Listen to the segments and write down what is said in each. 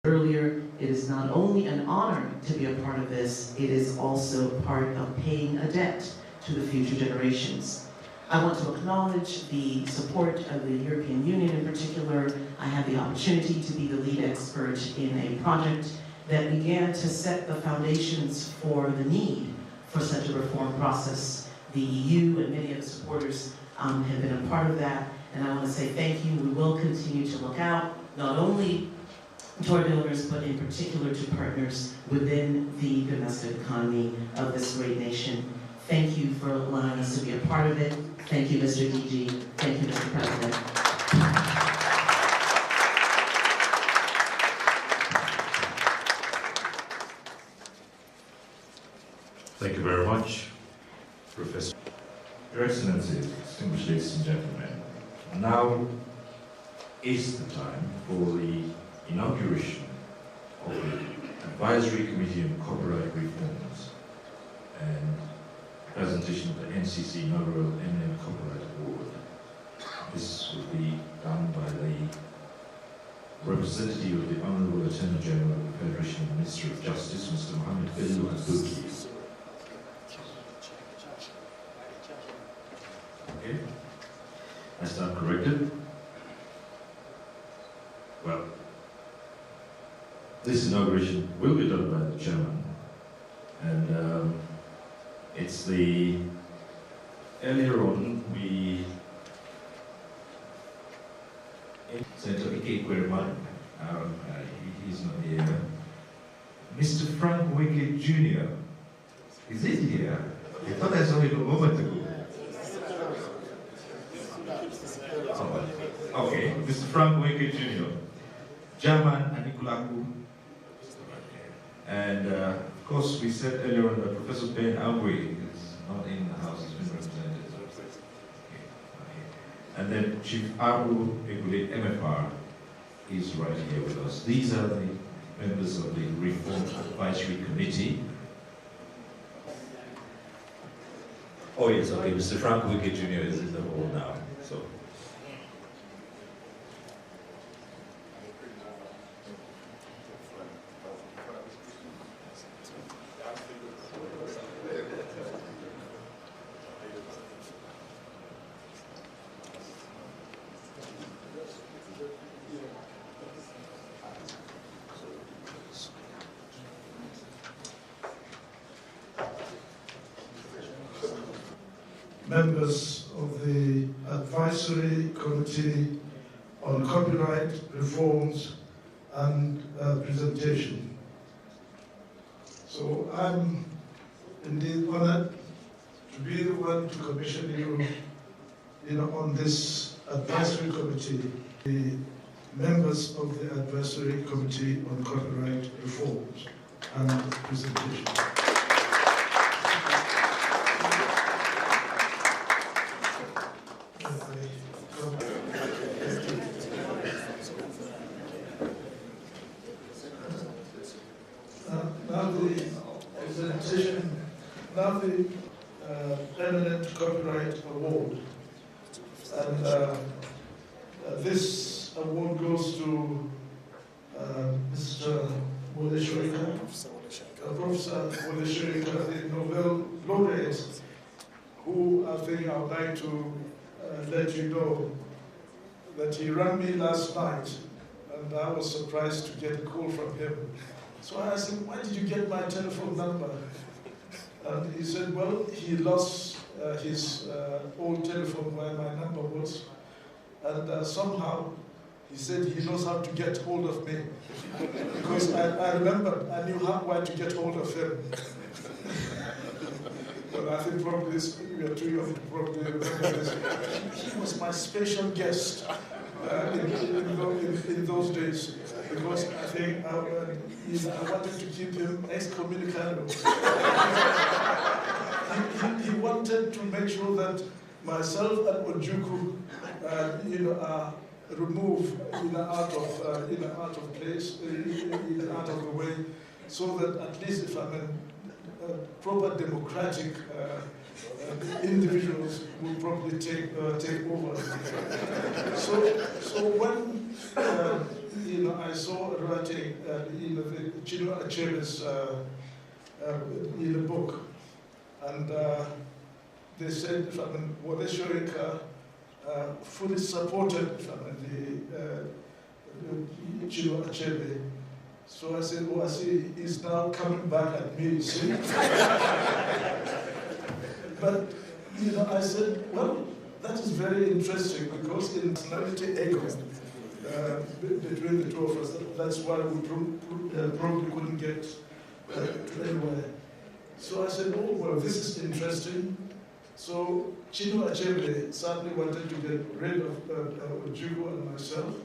Earlier, it is not only an honor to be a part of this, it is also part of paying a debt to the future generations. I want to acknowledge the support of the European Union in particular. I had the opportunity to be the lead expert in a project that began to set the foundations for the need for such a reform process. The EU and many of the supporters have been a part of that, and I want to say thank you. We will continue to look out, not only to our donors, but in particular to partners within the domestic economy of this great nation. Thank you for allowing us to be a part of it. Thank you, Mr. DG. Thank you, Mr. President. Thank you very much, Professor. Your Excellencies, distinguished ladies and gentlemen, now is the time for the inauguration of the Advisory Committee on Copyright Reforms and presentation of the NCC Inaugural Eminent Copyright Award. This will be done by the representative of the Honorable Attorney General of the Federation of Ministry of Justice, Mr. Mohammed Bello Abuki. Okay, I stand corrected. Well, this inauguration will be done by the chairman, and it's the earlier on we Senator Ike Kwereman, he's not here. Mr. Frank Wickett Jr. Is it here? I thought I saw him a moment ago. Oh, okay, Mr. Frank Wickett Jr. German Anikulaku. And of course, we said earlier on that Professor Ben Agwe is not in the House, he's been represented. Okay. And then Chief Abu Egule MFR is right here with us. These are the members of the Reform Advisory Committee. Oh yes, okay, Mr. Frank Wickett Jr. is in the hall now. So. Members of the Advisory Committee on Copyright Reforms and Presentation. So I'm indeed honored to be the one to commission you on this Advisory Committee, the members of the Advisory Committee on Copyright Reforms and Presentation. Now the Eminent Copyright Award, and this award goes to Mr. Wole Soyinka, Professor Wole Soyinka, the Nobel laureate, who I think I would like to let you know that he rang me last night, and I was surprised to get a call from him. So I asked him, why did you get my telephone number? And he said, well, he lost his old telephone where my number was. And somehow, he said he knows how to get hold of me. Because I remember, I knew where to get hold of him. Well, I think probably this, we are too young to probably remember this. He was my special guest in those days, because I think I wanted to keep him excommunicado. He wanted to make sure that myself and Ojukwu, are removed, out of place, out of the way, so that at least if I'm a proper democratic individuals will probably take over. So when I saw a writing, the Chinua Achebe's book, and they said, Wole Soyinka fully supported the Chinua Achebe. So I said, oh, I see, he's now coming back at me, see? But, I said, well, that is very interesting because in personality ego between the two of us, that's why we probably couldn't get to anywhere. So I said, oh, well, this is interesting. So Chinua Achebe certainly wanted to get rid of Ojukwu and myself.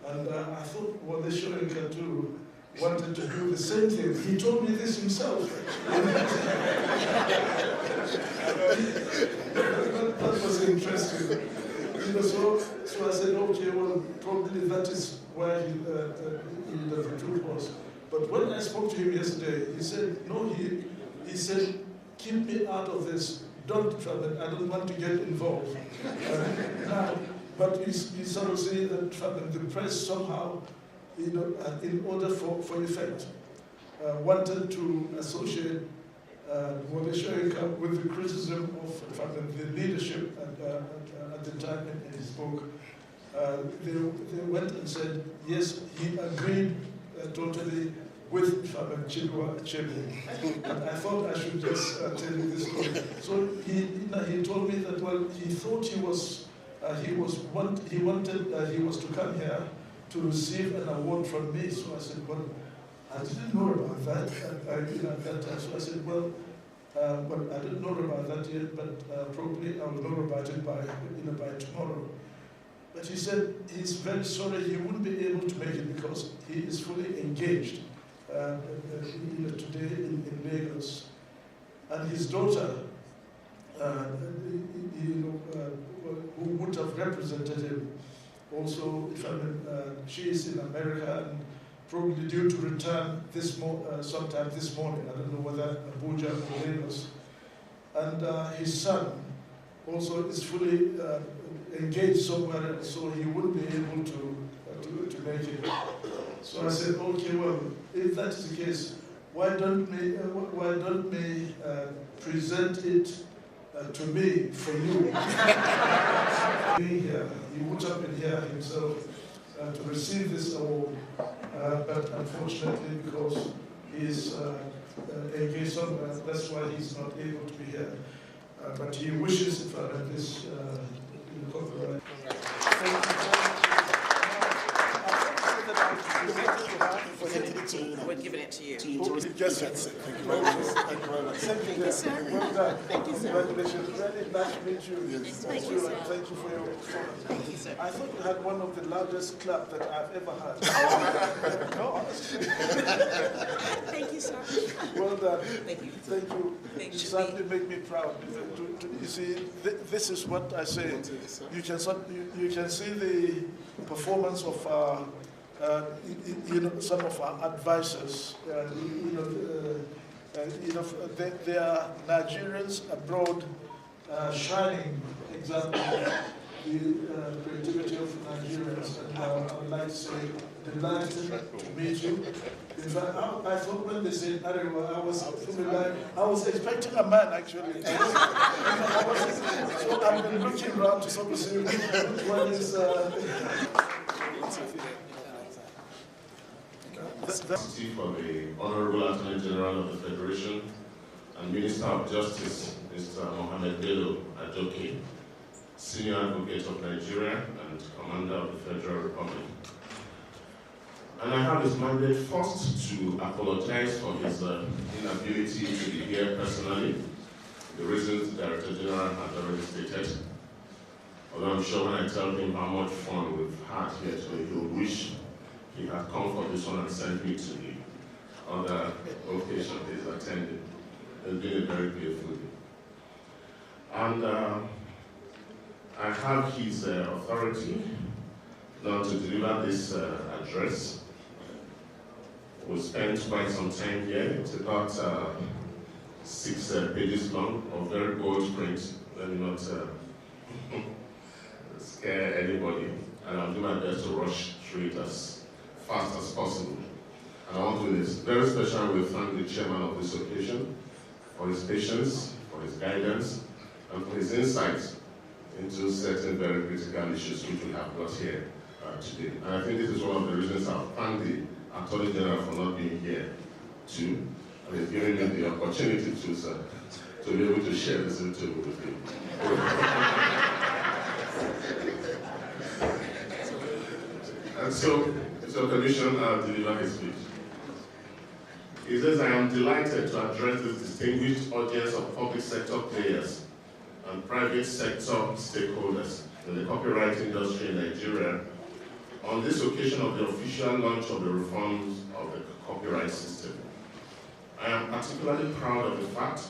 And I thought, well, Wole Soyinka too wanted to do the same thing. He told me this himself. That was interesting. So I said, okay, well, probably that is where the truth was. But when I spoke to him yesterday, he said, no, he said, keep me out of this. Don't trouble. I don't want to get involved. But he sort of said that the press somehow, in order for effect, wanted to associate Wole Soyinka with the criticism of the leadership at the time in his book. They went and said, yes, he agreed totally with Chinua Achebe. And I thought I should just tell you this story. So he told me that, well, he thought he was to come here to receive an award from me. So I said, well, I didn't know about that at that time. So I said, well, I didn't know about that yet, but probably I will know about it by tomorrow. But he said he's very sorry he wouldn't be able to make it because he is fully engaged today in Lagos. And his daughter, who would have represented him, also, she is in America and probably due to return sometime this morning. I don't know whether Abuja or Lagos. And his son also is fully engaged somewhere else, so he wouldn't be able to make it. So I said, okay, well, if that is the case, why don't we present it to me for you? He would have been here himself to receive this award, but unfortunately, because he's engaged somewhere, that's why he's not able to be here. But he wishes this copyright. We're giving it to you. Yes, that's it. Thank you very much. Thank you very much. Thank you, sir. Well done. Thank you, sir. Congratulations. Really nice to meet you. Yes. Thank you, sir. Thank you for your performance. Thank you, sir. I thought you had one of the loudest claps that I've ever had. No, honestly. Thank you, sir. Well done. Thank you. Thank you. Thank You you. certainly make me proud. You see, this is what I say. You can see the performance of some of our advisors. They are Nigerians abroad, shining example of the creativity of Nigerians. And I would like to say, delighted to meet you. In fact, I thought when they said Arewa, I was expecting a man actually. So I've been looking around to sort of see what is. For the Honorable Attorney General of the Federation and Minister of Justice, Mr. Mohammed Bello Ajoke, Senior Advocate of Nigeria and Commander of the Federal Republic. And I have his mandate first to apologize for his inability to be here personally. The reasons the Director General has already stated. Although I'm sure when I tell him how much fun we've had here today, he'll wish he had come for this one and sent me to the other occasion he's attended. It's been a very beautiful day. And I have his authority now to deliver this address. We spent quite some time here. It's about 6 pages long of very bold print. Let me not scare anybody. And I'll do my best to rush through it as fast as possible. And I want to, in a very special way, thank the chairman of this occasion for his patience, for his guidance, and for his insights into certain very critical issues which we have brought here today. And I think this is one of the reasons I thank the Attorney General for not being here too, and he's giving me the opportunity to, sir, to be able to share this little with you. And so Commissioner, I'll deliver his speech. He says, I am delighted to address this distinguished audience of public sector players and private sector stakeholders in the copyright industry in Nigeria on this occasion of the official launch of the reforms of the copyright system. I am particularly proud of the fact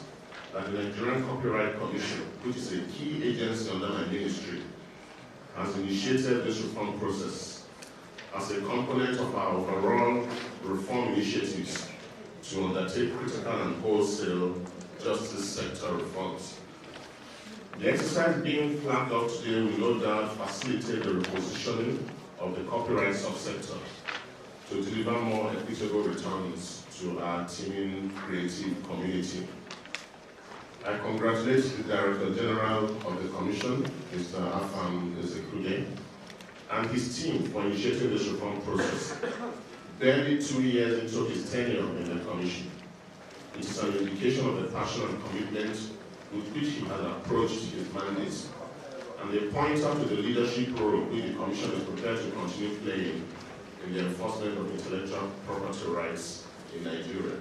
that the Nigerian Copyright Commission, which is a key agency under my ministry, has initiated this reform process as a component of our overall reform initiatives to undertake critical and wholesale justice sector reforms. The exercise being flagged up today will no doubt facilitate the repositioning of the copyright subsector to deliver more equitable returns to our teeming creative community. I congratulate the Director General of the Commission, Mr. Afam Ezekude, and his team for initiating this reform process, barely 2 years into his tenure in the Commission. It is an indication of the passion and commitment with which he has approached his mandates, and they point out to the leadership role which the Commission is prepared to continue playing in the enforcement of intellectual property rights in Nigeria.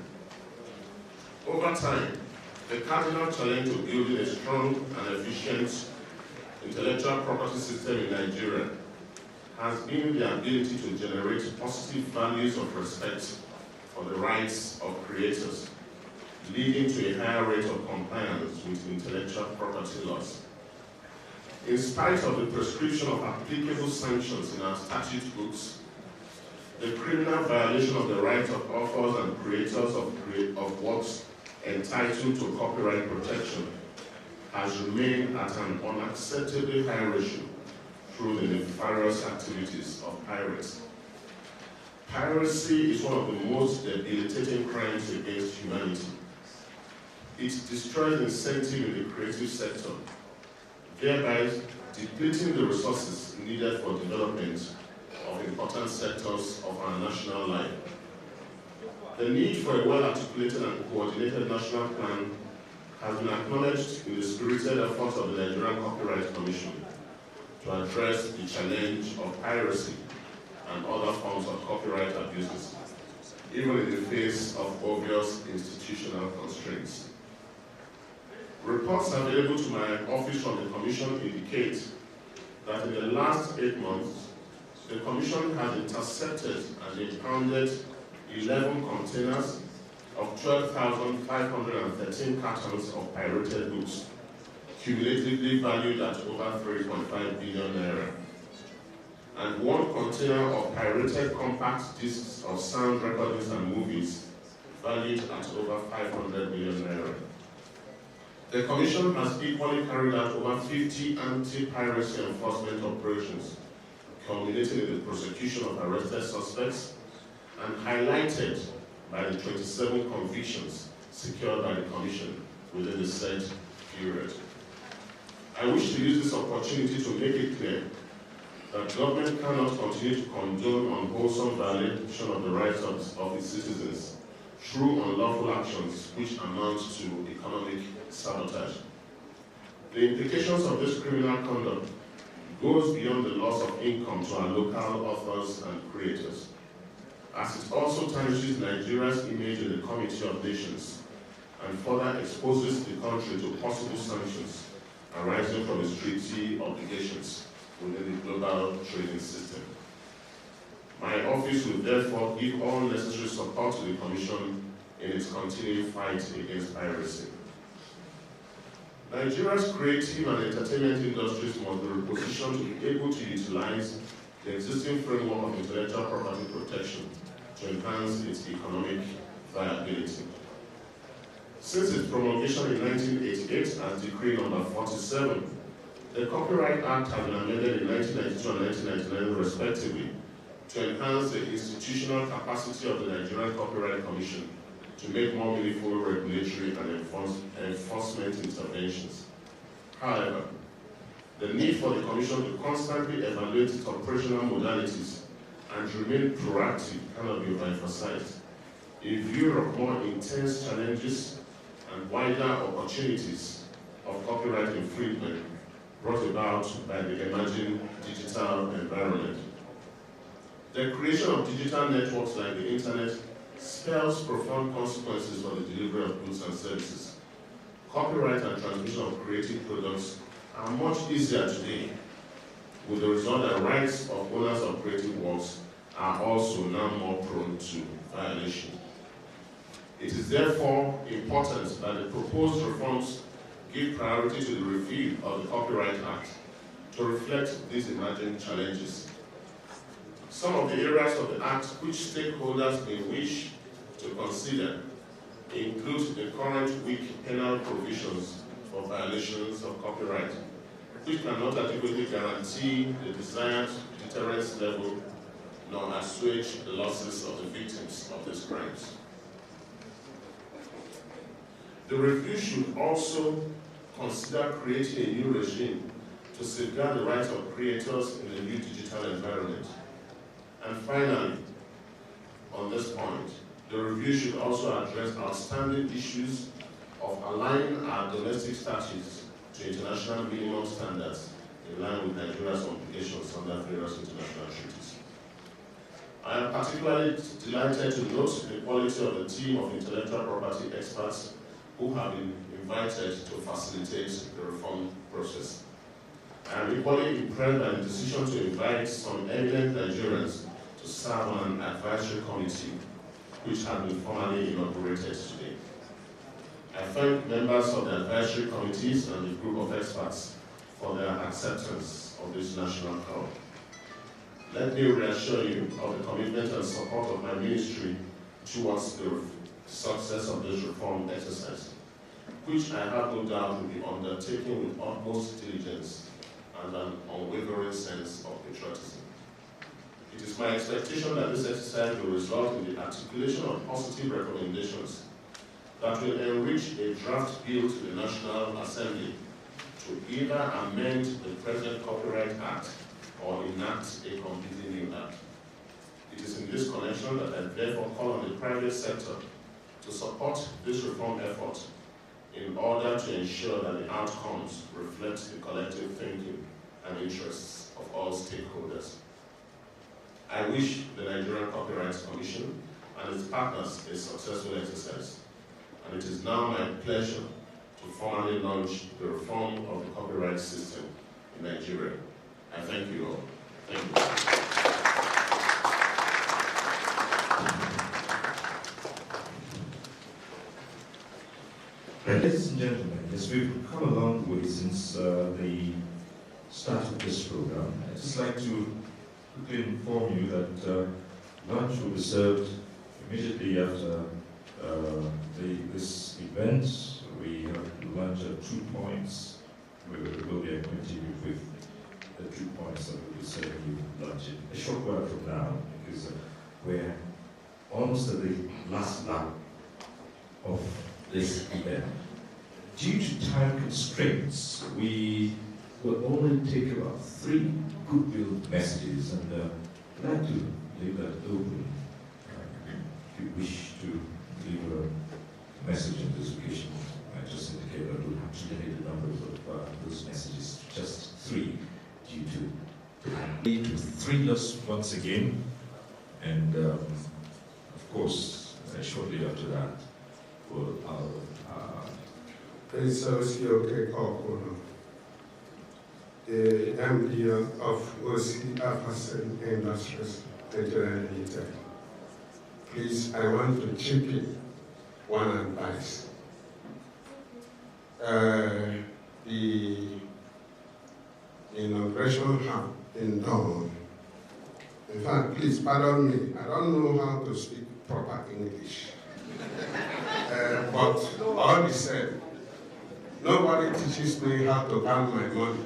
Over time, the cardinal challenge of building a strong and efficient intellectual property system in Nigeria has been the ability to generate positive values of respect for the rights of creators, leading to a higher rate of compliance with intellectual property laws. In spite of the prescription of applicable sanctions in our statute books, the criminal violation of the rights of authors and creators of works entitled to copyright protection has remained at an unacceptably high ratio through the nefarious activities of pirates. Piracy is one of the most debilitating crimes against humanity. It destroys incentive in the creative sector, thereby depleting the resources needed for development of important sectors of our national life. The need for a well-articulated and coordinated national plan has been acknowledged in the spirited efforts of the Nigerian Copyright Commission to address the challenge of piracy and other forms of copyright abuses, even in the face of obvious institutional constraints. Reports available to my office from the Commission indicate that in the last 8 months, the Commission has intercepted and impounded 11 containers of 12,513 cartons of pirated books, cumulatively valued at over 3.5 billion naira, and 1 container of pirated compact discs of sound recordings and movies, valued at over 500 million naira. The Commission has equally carried out over 50 anti-piracy enforcement operations, culminating in the prosecution of arrested suspects and highlighted by the 27 convictions secured by the Commission within the said period. I wish to use this opportunity to make it clear that government cannot continue to condone unwholesome violation of the rights of its citizens through unlawful actions which amount to economic sabotage. The implications of this criminal conduct goes beyond the loss of income to our local authors and creators, as it also tarnishes Nigeria's image in the Committee of Nations and further exposes the country to possible sanctions arising from its treaty obligations within the global trading system. My office will therefore give all necessary support to the Commission in its continuing fight against piracy. Nigeria's creative and entertainment industries must be repositioned to be able to utilize the existing framework of intellectual property protection to enhance its economic viability. Since its promulgation in 1988 as Decree No. 47, the Copyright Act has been amended in 1992 and 1999 respectively to enhance the institutional capacity of the Nigerian Copyright Commission to make more meaningful regulatory and enforcement interventions. However, the need for the Commission to constantly evaluate its operational modalities and remain proactive cannot be overemphasized. In view of more intense challenges and wider opportunities of copyright infringement brought about by the emerging digital environment. The creation of digital networks like the internet spells profound consequences for the delivery of goods and services. Copyright and transmission of creative products are much easier today, with the result that rights of owners of creative works are also now more prone to violation. It is therefore important that the proposed reforms give priority to the review of the Copyright Act to reflect these emerging challenges. Some of the areas of the Act which stakeholders may wish to consider include the current weak penal provisions for violations of copyright, which cannot adequately guarantee the desired deterrence level nor assuage the losses of the victims of these crimes. The review should also consider creating a new regime to safeguard the rights of creators in the new digital environment. And finally, on this point, the review should also address outstanding issues of aligning our domestic statutes to international minimum standards in line with Nigeria's obligations under various international treaties. I am particularly delighted to note the quality of the team of intellectual property experts who have been invited to facilitate the reform process. I am equally impressed by the decision to invite some eminent Nigerians to serve on an advisory committee which has been formally inaugurated today. I thank members of the advisory committees and the group of experts for their acceptance of this national call. Let me reassure you of the commitment and support of my ministry towards the success of this reform exercise, which I have no doubt will be undertaken with utmost diligence and an unwavering sense of patriotism. It is my expectation that this exercise will result in the articulation of positive recommendations that will enrich a draft bill to the National Assembly to either amend the present Copyright Act or enact a completely new act. It is in this connection that I therefore call on the private sector to support this reform effort in order to ensure that the outcomes reflect the collective thinking and interests of all stakeholders. I wish the Nigerian Copyright Commission and its partners a successful exercise, and it is now my pleasure to formally launch the reform of the copyright system in Nigeria. I thank you all. Thank you. Ladies and gentlemen, as we've come a long way since the start of this program, I'd just like to quickly inform you that lunch will be served immediately after this event. We have lunch at 2 points. We will be acquainting you with the 2 points that will be serving you lunch in a short while from now, because we're almost at the last lap of this event. Due to time constraints, we will only take about 3 goodwill messages, and I'd like to leave that open if you wish to leave a message on this occasion. I just indicate that we'll have to limit the numbers of those messages to just 3 due to time. To 3 us once again, and of course, shortly after that, we'll the MD of OC Aftersen Industries, Nigeria Limited. Please, I want to chip in one advice. The inauguration has been done. In fact, please pardon me, I don't know how to speak proper English. But all the same, nobody teaches me how to earn my money.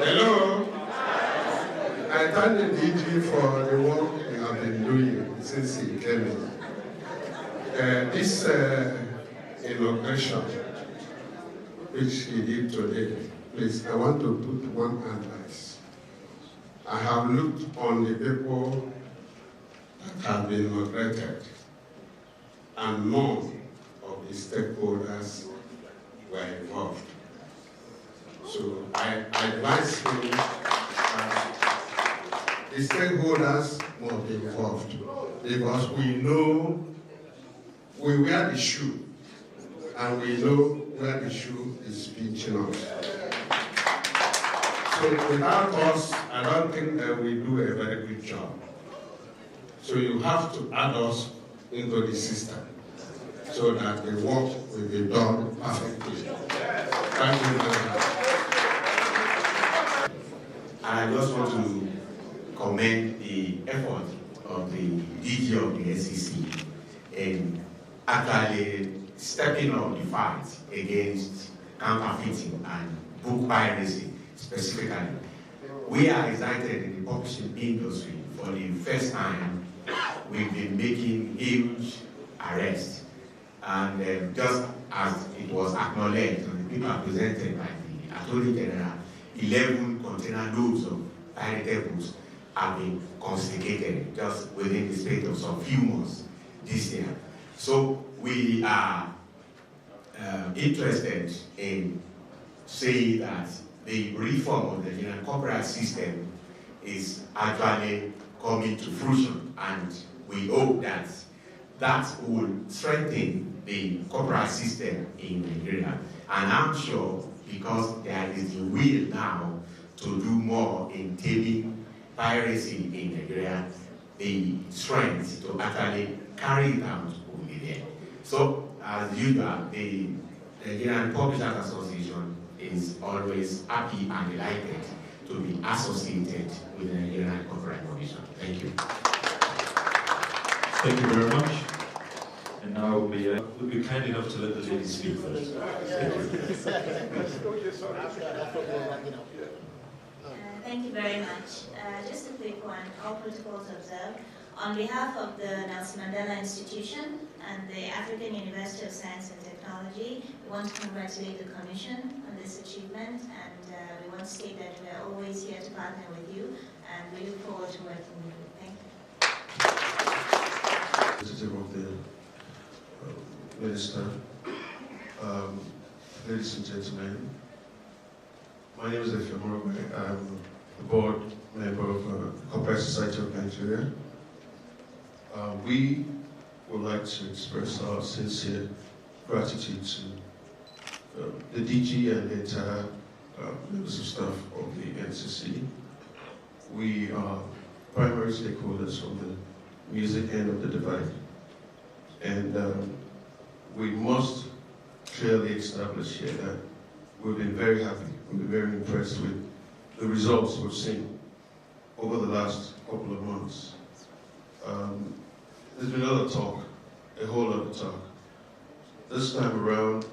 Hello. I thank the DG for the work they have been doing since he came in. This inauguration, which he did today, please, I want to put one advice. I have looked on the people that have been inaugurated, and none of the stakeholders were involved. So I advise him that the stakeholders must be involved, because we know we wear the shoe, and we know where the shoe is pinching us. So without us, I don't think that we do a very good job. So you have to add us into the system so that the work will be done perfectly. Thank you very much. I just want to commend the effort of the DG of the SEC in actually stepping up the fight against counterfeiting and book piracy specifically. We are excited in the publishing industry. For the first time, we've been making huge arrests. And just as it was acknowledged on the paper presented by the Attorney General, 11 container loads of pirated books have been confiscated just within the space of some few months this year. So we are interested in saying that the reform of the Nigerian copyright system is actually coming to fruition, and we hope that that will strengthen the copyright system in Nigeria. And I'm sure, because there is the will now to do more in taming piracy in Nigeria, the strength to actually carry it out will be there. So, as usual, the Nigerian Publishers Association is always happy and delighted to be associated with the Nigerian Copyright Commission. Thank you. Thank you very much. And now we'll be kind enough to let the lady speak first. Thank you. Thank you very much. Just a quick one, all protocols observed. On behalf of the Nelson Mandela Institution and the African University of Science and Technology, we want to congratulate the Commission on this achievement, and we want to state that we are always here to partner with you, and we look forward to working with you. Thank you. Representative of the Minister, ladies and gentlemen, my name is Efemoro. I'm the board member of the Copyright Society of Nigeria. We would like to express our sincere gratitude to the DG and the entire members of staff of the NCC. We are primary stakeholders from the music end of the divide, and we must clearly establish here that we've been very happy, we've been very impressed with the results we've seen over the last couple of months. There's been a lot of talk, a whole lot of talk. This time around,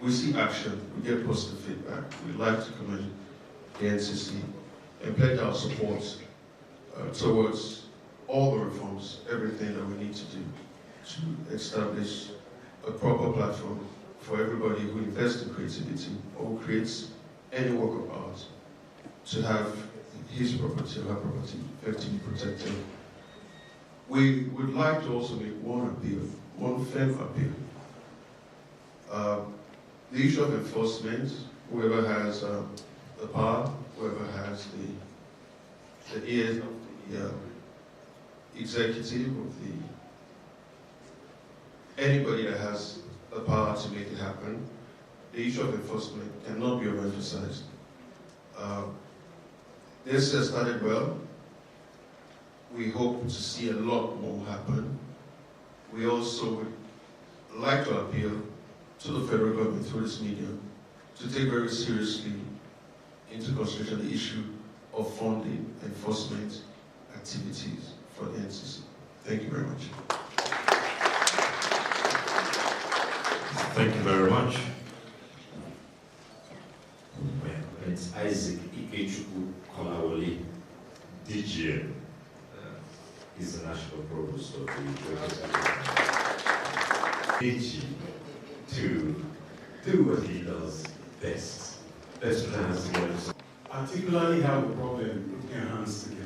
we see action, we get positive feedback. We'd like to commend the NCC and pledge our support towards all the reforms, everything that we need to do to establish a proper platform for everybody who invests in creativity or who creates any work of art to have his property or her property effectively protected. We would like to also make one appeal, one firm appeal. The issue of enforcement, whoever has the power, whoever has the ears of the executive, of anybody that has the power to make it happen, the issue of enforcement cannot be overemphasized. This has started well. We hope to see a lot more happen. We also would like to appeal to the federal government through this medium to take very seriously into consideration the issue of funding enforcement activities for the NCC. Thank you very much. Thank you very much. Well, it's Isaac Ikechukwu Kolawole, Nigerian. He's the national provost of the DG to do what he does best. Let's put our hands together. Particularly have a problem putting your hands together.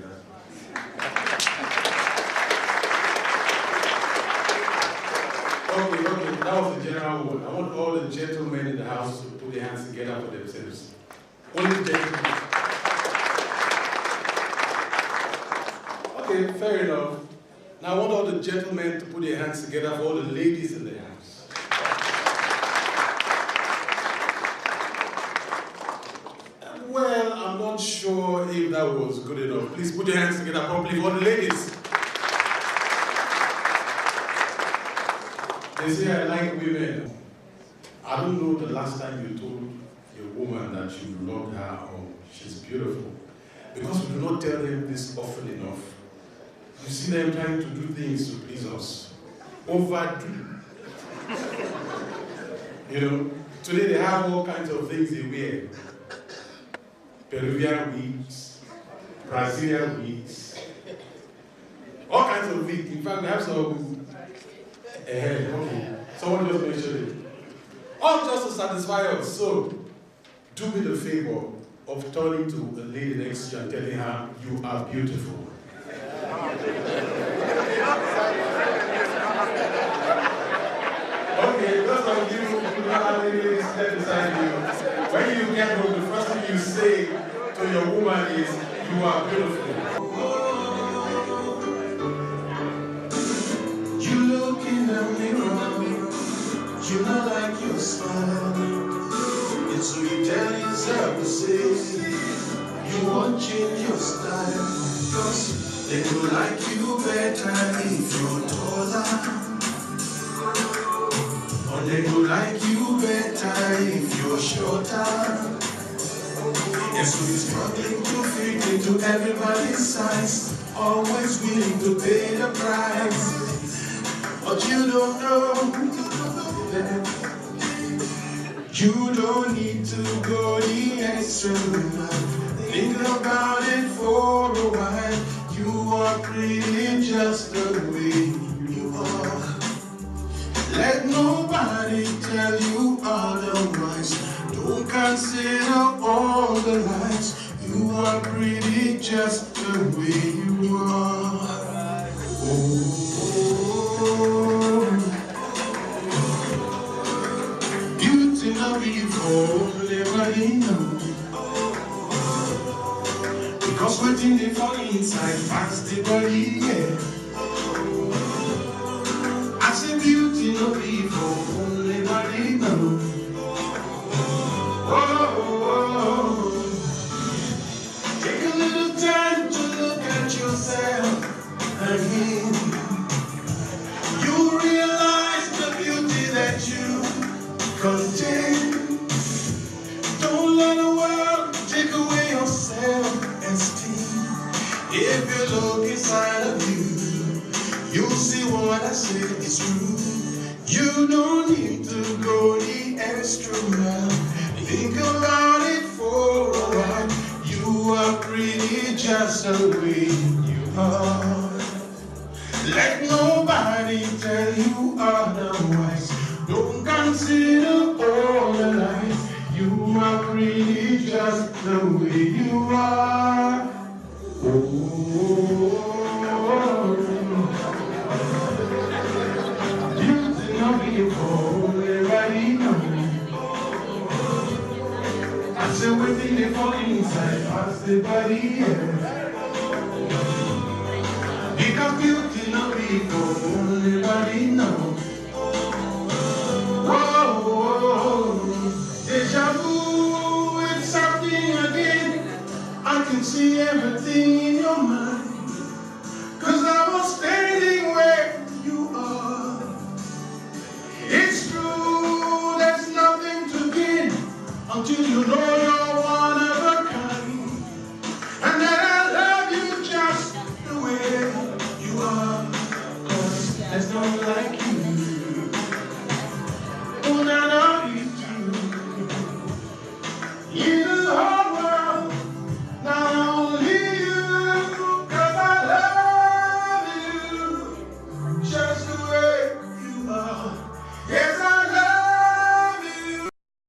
Okay, that was the general one. I want all the gentlemen in the house to put their hands together for themselves. Only gentlemen. Okay, fair enough. Now I want all the gentlemen to put their hands together for all the ladies in the house. Well, I'm not sure if that was good enough. Please put your hands together properly for the ladies. They say I like women. I don't know the last time you told a woman that you loved her or she's beautiful. Because we do not tell them this often enough. You see them trying to do things to please us. Overdo. You know, today they have all kinds of things they wear. Peruvian wigs, Brazilian wigs, all kinds of wigs. In fact, they have some. Okay, someone just mentioned it. All just to satisfy us. So, do me the favor of turning to the lady next to you and telling her, you are beautiful. Okay, those of you who don't have any ladies step beside you, when you get home, the first thing you say to your woman is, you are beautiful. You look in the mirror, you don't like your smile. And so you tell yourself to say, you won't change your style. Cause they will like you better if you're taller. Or they will like you better if you're shorter. And so you're struggling to fit into everybody's size, always willing to pay the price. But you don't know that you don't need to go the extra mile. Think about it for a while. You are pretty just the way you are. Let nobody tell you otherwise. Don't consider all the lies. You are pretty just the way you are. Beauty not before everybody know. Because waiting they fall inside past the body, yeah. I say beauty no before only body know. Take a little time to look at yourself again. You realize the beauty that you contain. Don't let the world take away your self-esteem. If you look inside of you, you'll see what I say is true. You don't need to go the extra mile. Think about it for a while. You are pretty just the way you are. Let nobody tell you otherwise. Don't consider all the lies. You are pretty just the way you are. Beauty not before everybody know. I say within the fall inside past the body, yeah. Because beauty not before everybody know. Whoa, deja vu, it's something again. I can see everything in your mind.